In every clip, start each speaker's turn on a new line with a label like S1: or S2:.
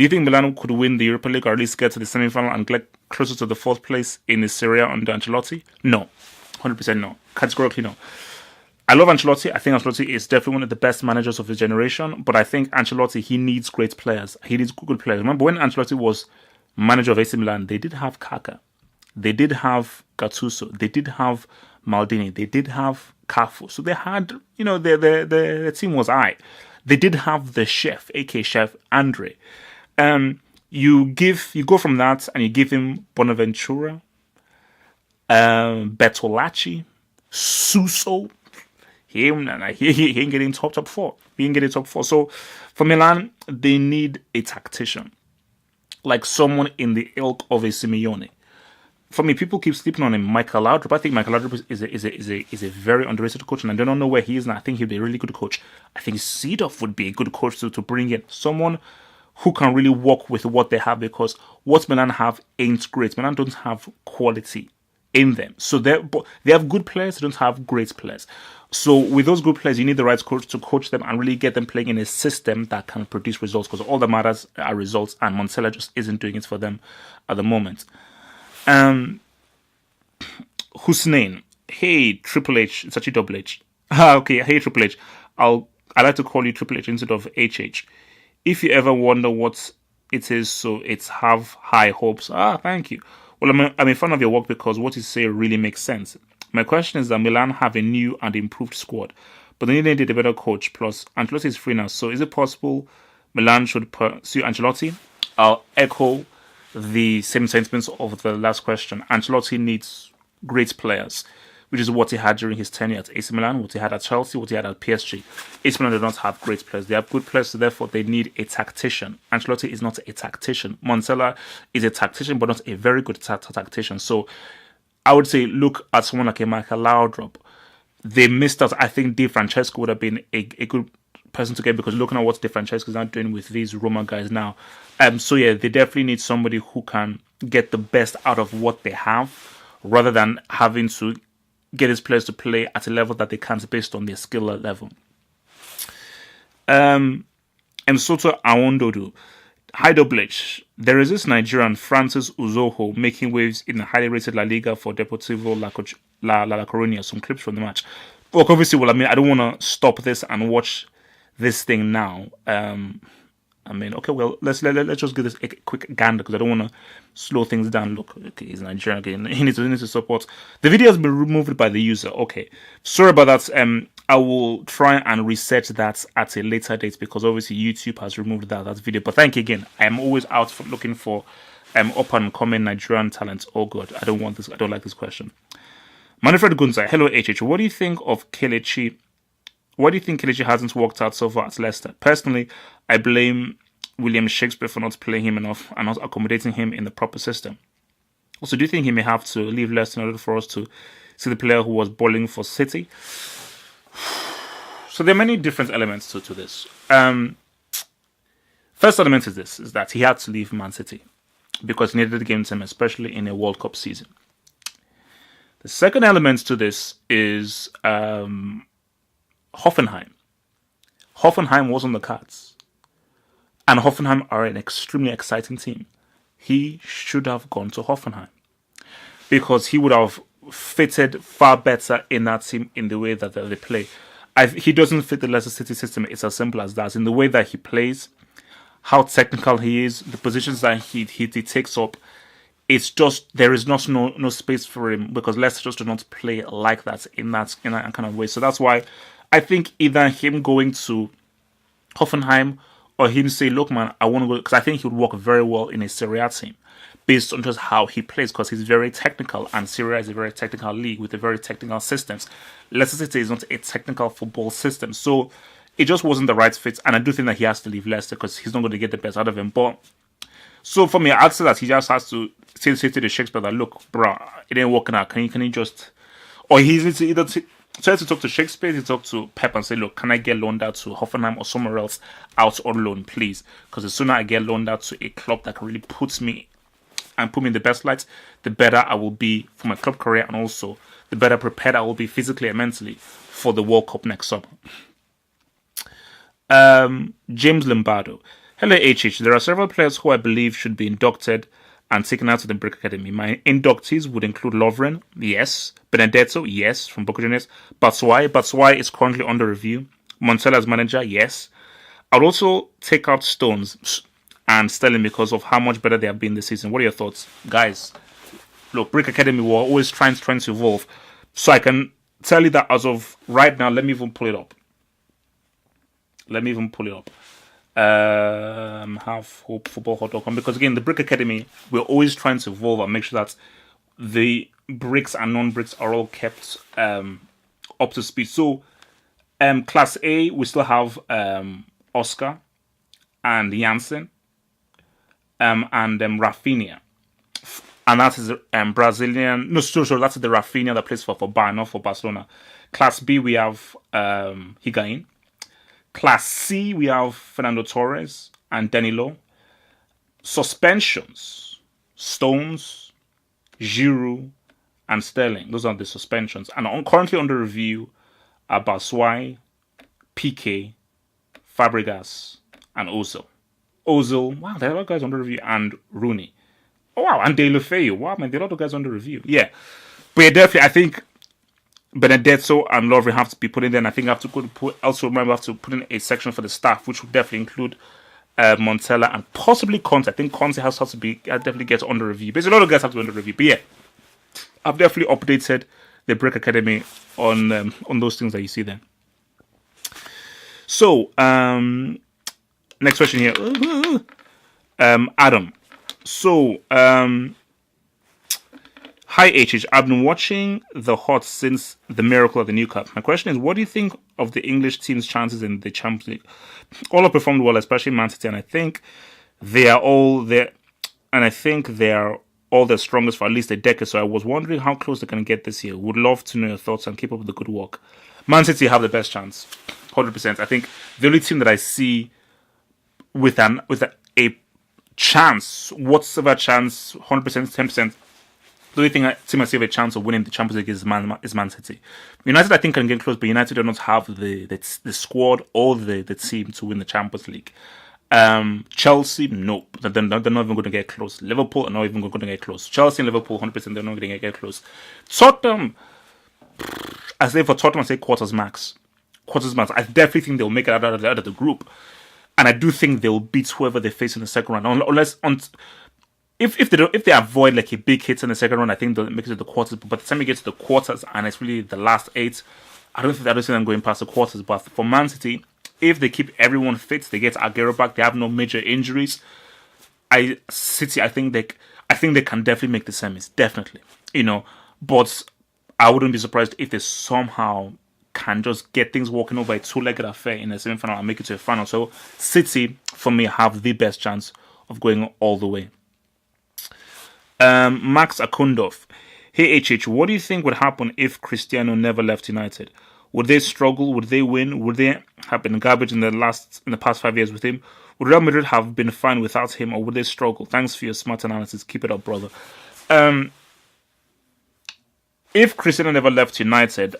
S1: Do you think Milan could win the Europa League or at least get to the semi-final and get closer to the 4th place in the Serie A under Ancelotti? No. 100% no. Categorically no. I love Ancelotti. I think Ancelotti is definitely one of the best managers of his generation. But I think Ancelotti, he needs great players. He needs good players. Remember when Ancelotti was manager of AC Milan, they did have Kaka. They did have Gattuso. They did have Maldini. They did have Cafu. So they had, the team was high. They did have the chef, aka Chef Andre. You go from that and you give him Bonaventura, Bertolacci, Suso. He ain't getting top 4. He ain't getting top 4. So for Milan, they need a tactician, like someone in the ilk of a Simeone. For me, people keep sleeping on him. Michael Laudrup. I think Michael Laudrup is a very underrated coach, and I don't know where he is now. I think he'll be a really good coach. I think Seedorf would be a good coach to bring in someone who can really work with what they have, because what Milan have ain't great. Milan don't have quality in them. So they have good players, they don't have great players. So with those good players, you need the right coach to coach them and really get them playing in a system that can produce results, because all that matters are results, and Montella just isn't doing it for them at the moment. Hussein, hey Triple H, it's actually Double H. Okay, hey Triple H, I like to call you Triple H instead of HH. If you ever wonder what it is, so it's have high hopes. Thank you. Well, I'm a fan of your work because what you say really makes sense. My question is that Milan have a new and improved squad, but they needed a better coach. Plus, Ancelotti is free now, so is it possible Milan should pursue Ancelotti? I'll echo the same sentiments of the last question. Ancelotti needs great players, which is what he had during his tenure at AC Milan, what he had at Chelsea, what he had at PSG. AC Milan do not have great players. They have good players, so therefore they need a tactician. Ancelotti is not a tactician. Montella is a tactician, but not a very good tactician. So I would say look at someone like a Michael Laudrup. They missed out. I think Di Francesco would have been a good person to get, because looking at what Di Francesco is now doing with these Roma guys now. So yeah, they definitely need somebody who can get the best out of what they have, rather than having to get his players to play at a level that they can't based on their skill level. Soto Awondodu. Hi Double H. There is this Nigerian, Francis Uzoho, making waves in the highly rated La Liga for Deportivo La Coruña. Some clips from the match. But obviously, I don't want to stop this and watch this thing now. Okay, well, let's just give this a quick gander, because I don't want to slow things down. Look, okay, he's Nigerian again. He needs to support. The video has been removed by the user. Okay, sorry about that. I will try and reset that at a later date, because obviously YouTube has removed that video. But thank you again. I am always out for looking for up and coming Nigerian talent. Oh God, I don't want this. I don't like this question. Manfred Gunzai, hello HH. What do you think of Kelechi? Why do you think Kelechi hasn't worked out so far at Leicester? Personally, I blame William Shakespeare for not playing him enough and not accommodating him in the proper system. Also, do you think he may have to leave Leicester in order for us to see the player who was bowling for City? So there are many different elements to this. First element is that he had to leave Man City because he needed the game time, especially in a World Cup season. The second element to this is Hoffenheim. Hoffenheim was on the cards. And Hoffenheim are an extremely exciting team. He should have gone to Hoffenheim, because he would have fitted far better in that team in the way that they play. He doesn't fit the Leicester City system. It's as simple as that. In the way that he plays, how technical he is, the positions that he takes up, it's just there is no space for him, because Leicester just do not play like that in that kind of way. So that's why I think either him going to Hoffenheim or him say, look man, I want to go, because I think he would work very well in a Serie A team based on just how he plays, because he's very technical, and Serie A is a very technical league with a very technical systems. Leicester City is not a technical football system, so it just wasn't the right fit, and I do think that he has to leave Leicester because he's not going to get the best out of him. But so for me, I'd say that he just has to say to the Shakespeare that, look, bro, it ain't working out. Can you just, or he needs to either try to talk to Shakespeare, to talk to Pep and say, look, can I get loaned out to Hoffenheim or somewhere else out on loan, please? Because the sooner I get loaned out to a club that can really put me in the best light, the better I will be for my club career, and also the better prepared I will be physically and mentally for the World Cup next summer. James Lombardo. Hello, HH. There are several players who I believe should be inducted and taken out of the Brick Academy. My inductees would include Lovren, yes. Benedetto, yes, from Boca Juniors. Batshuayi is currently under review. Montella as manager, yes. I'd also take out Stones and Sterling because of how much better they have been this season. What are your thoughts? Guys, look, Brick Academy, we're always trying to evolve. So I can tell you that as of right now, let me even pull it up. Have hope football.com, because again, the Brick Academy, we're always trying to evolve and make sure that the bricks and non-bricks are all kept up to speed. So Class A, we still have Oscar and Janssen and Rafinha. And that is Brazilian. No, sure, that's the Rafinha that plays for Bayern, not for Barcelona. Class B, we have Higuain. Class C, we have Fernando Torres and Danilo. Suspensions, Stones, Giroud, and Sterling. Those are the suspensions. And currently under review are Batshuayi, PK, Fabregas, and Ozil. Wow, there are a lot of guys under review. And Rooney. Oh, wow, and De La Feu. Wow, man, there are a lot of guys under review. Yeah. But yeah, definitely, I think Benedetto and Lovren have to be put in there, and I think I have to put in a section for the staff, which would definitely include Montella and possibly Conte. I think Conte has to be definitely gets under review. But a lot of guys have to be under review. But yeah, I've definitely updated the Brick Academy on those things that you see there. So next question here, Adam. So hi HH, I've been watching the Hot since the miracle of the new cup. My question is, what do you think of the English team's chances in the Champions League? All have performed well, especially Man City, and I think they are all there. And I think they are all the strongest for at least a decade. So I was wondering how close they can get this year. Would love to know your thoughts and keep up with the good work. Man City have the best chance, 100%. I think the only team that I see with a chance, whatsoever chance, 100%, 10%. The only team I see have a chance of winning the Champions League is Man City. United, I think, can get close, but United do not have the squad or the team to win the Champions League. Chelsea, nope. They're not even going to get close. Liverpool are not even going to get close. Chelsea and Liverpool, 100%, they're not going to get close. Tottenham, I say for Tottenham, I say quarters max. I definitely think they'll make it out of the group. And I do think they'll beat whoever they face in the second round. Unless if they avoid like a big hit in the second round, I think they'll make it to the quarters. But by the time you get to the quarters and it's really the last 8, I don't see them going past the quarters. But for Man City, if they keep everyone fit, they get Aguero back, they have no major injuries. I think they can definitely make the semis, definitely. But I wouldn't be surprised if they somehow can just get things walking over a 2-legged affair in a semi-final and make it to a final. So City, for me, have the best chance of going all the way. Max Akundov. Hey HH, what do you think would happen if Cristiano never left United? Would they struggle? Would they win? Would they have been garbage in the past 5 years with him? Would Real Madrid have been fine without him, or would they struggle? Thanks for your smart analysis. Keep it up, brother. If Cristiano never left United,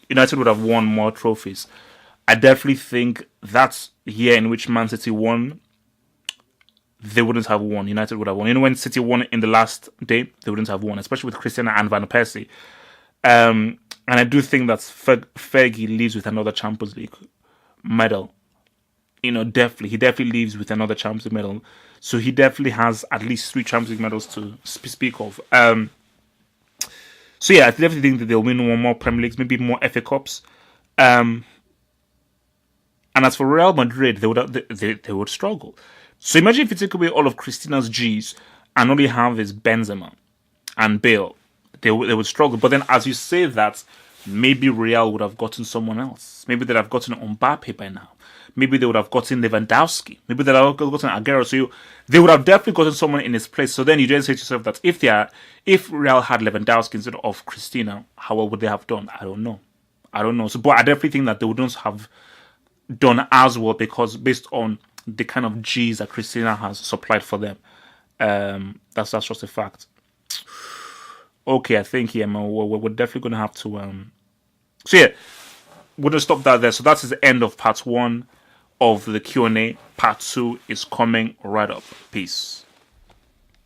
S1: United would have won more trophies. I definitely think that year in which Man City won, they wouldn't have won. United would have won. When City won in the last day, they wouldn't have won, especially with Cristiano and Van Persie. And I do think that Fergie leaves with another Champions League medal. Definitely. He definitely leaves with another Champions League medal. So he definitely has at least 3 Champions League medals to speak of. So yeah, I definitely think that they'll win one more Premier Leagues, maybe more FA Cups. And as for Real Madrid, they would struggle. So imagine if you take away all of Cristiano's G's and only have his Benzema and Bale, they would struggle. But then, as you say that, maybe Real would have gotten someone else. Maybe they'd have gotten Mbappe by now. Maybe they would have gotten Lewandowski. Maybe they'd have gotten Aguero. So they would have definitely gotten someone in his place. So then you just say to yourself that if Real had Lewandowski instead of Cristiano, how well would they have done? I don't know. So, but I definitely think that they wouldn't have done as well, because based on the kind of G's that Cristiano has supplied for them, that's just a fact. Okay, I think we're definitely going to have to. So yeah, we're going to stop that there. So that's the end of part 1 of the Q&A. Part 2 is coming right up. Peace.